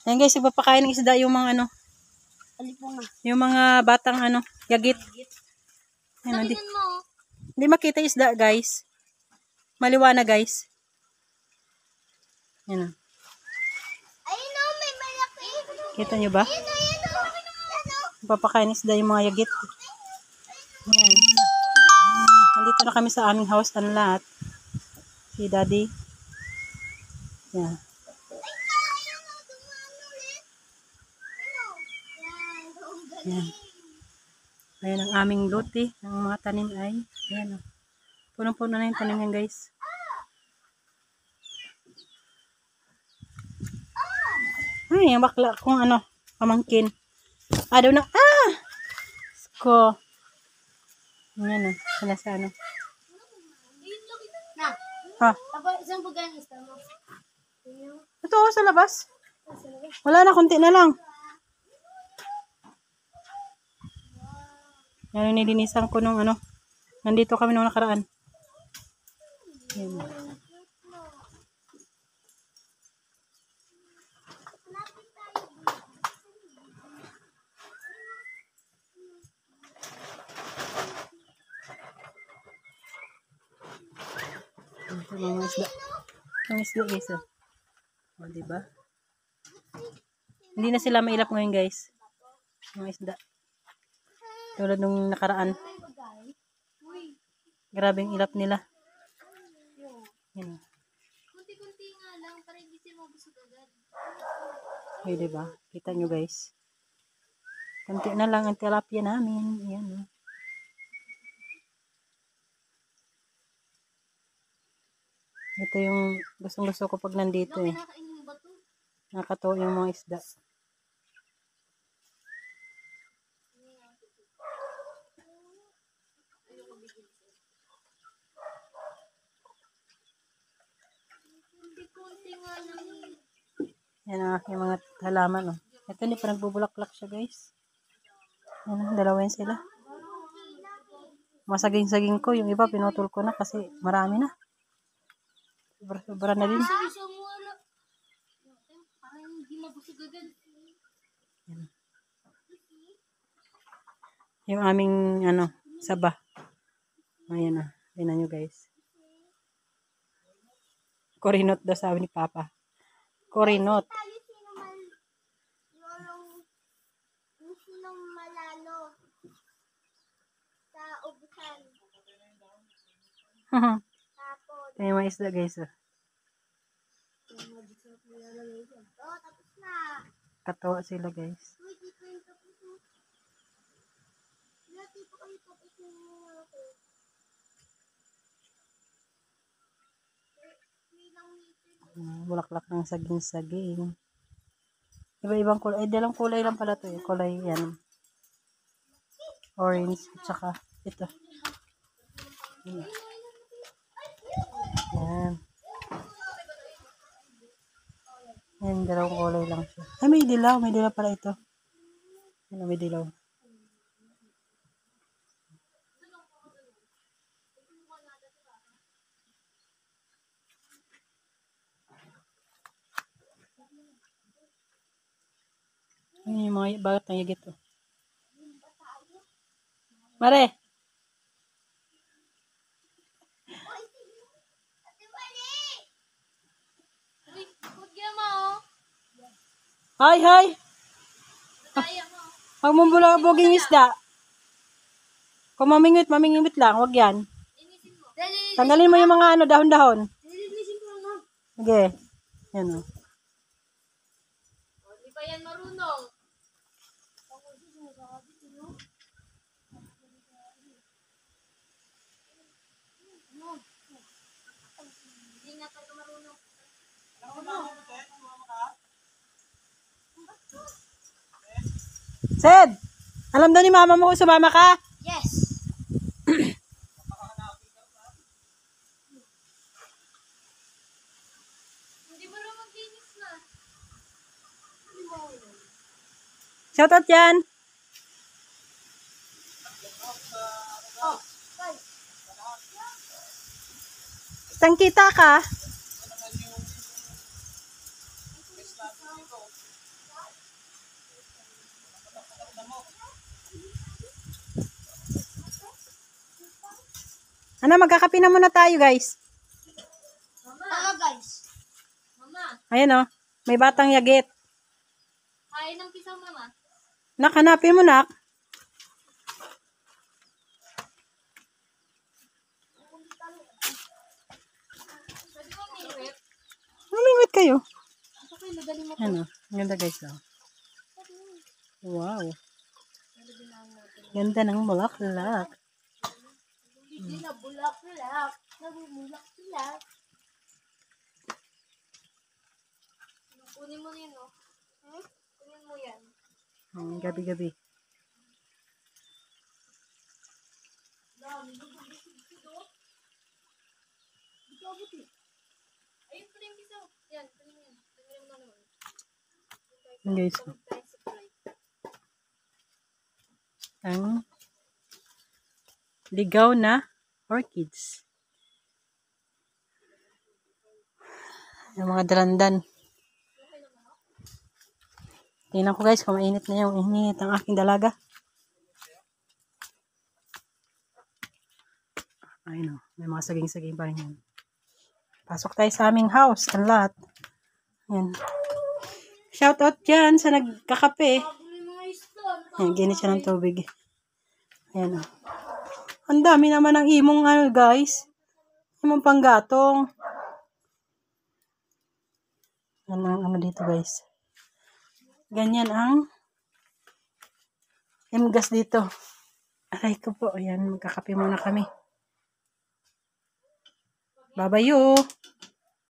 Ayan guys, ipapakain ng isda yung mga ano. Yung mga batang ano, yagit. Ayan, hindi makita yung isda guys. Maliwanag guys. Ayan. May malaki. Kita nyo ba? Ipapakain ng isda yung mga yagit. Ayan. Nandito na kami sa aming house ang lahat. Si Daddy. Ayan. Ayan. Ayan ang aming luti. Ang mga tanim ay, ayan o. Punong-puno na yung tanim yan guys. Ay, yung bakla kung ano, pamangkin. Daw na, Sko. Ayan o, sila sa ano. Ha? Isang bugan isda mo. Ito o, sa labas. Wala na, konti na lang. Yan, nilinisan ko nung ano. Nandito kami nung nakaraan. Yan. Ito mga isda. Ang isda guys. O, diba? Hindi na sila mailap ngayon guys. Mga isda. Tulad nung nakaraan. Grabing ilap nila. Yan. Kunti-kunti nga lang para hindi sila mabusog agad. Okay, diba? Kita nyo guys. Kunti na lang ang tilapia namin. Yan o. Ito yung gustong-gusto ko pag nandito eh. Nakatuwa yung mga isda. Yan ang aking mga halaman oh. Ito hindi pa nagbubulaklak siya guys. Yan, dalawa yan sila. Masaging-saging ko. Yung iba pinutol ko na kasi marami na. Sobra na din. Yan. Yung aming ano, saba. Ayan na. Tingnan nyo guys. Korinot daw sabi ni Papa. Korinot. Yung sinong malalo sa ubusan. Ito yung mga isda guys. Oh. Tapos na. Katawa sila guys. Bulaklak ng saging-saging. Iba-ibang kulay. Dalang kulay lang pala to eh. Kulay yan. Orange. At saka ito. Yan. Yan. Dalawang kulay lang siya. Ay, may dilaw. May dilaw pala ito. Yan, may dilaw. Yan yung mga bagat ng yagit. Oh. Mare! Hay, hay! Pag mambulaboging isda. Kung mamingwit lang. Wag yan. Tanggalin mo yung mga ano, dahon-dahon. Okay. Yan o. Hindi pa yan marunong. Hindi na tayo marunong. Sed! Alam daw ni mama mo kung sumama ka? Yes. Hindi mo naman maglinis na. Shoutout yan! Saan kita ka? Ano, magkakape na muna tayo, guys. Mama, guys. Mama, Ayan, oh. May batang yagit. kain ng pisaw, mama. Nak, hanapin mo, nak. Pwede mo minwit? Mamingwit kayo. Okay, madali mo. Ano, ang ganda, guys, oh. Wow. Ganda ng bulaklak. Hindi na bulak-bulak. Nabumulak-bulak. Kunin mo yun, oh. Kunin mo yan. Gabi-gabi. Ayun pala yung pisaw. Yan, kunin mo yan. Kunin mo naman. Yan, guys, oh. Ang ligaw na orchids. Yung mga dalandan. Tingnan ko, guys, kung mainit na yung init ang aking dalaga. Ayun, oh, may mga saging-saging pa rin yan. Pasok tayo sa aming house. Ang lahat. Ayan. Shout out dyan sa nagkakape. Ayan, ginit siya ng tubig. Ayan, oh. Ang dami naman ng imong, ano, guys. Imong panggatong. Yan ang ano dito, guys. Ganyan ang imgas dito. Aray ko po. Ayan, magkakape muna kami. Babayo.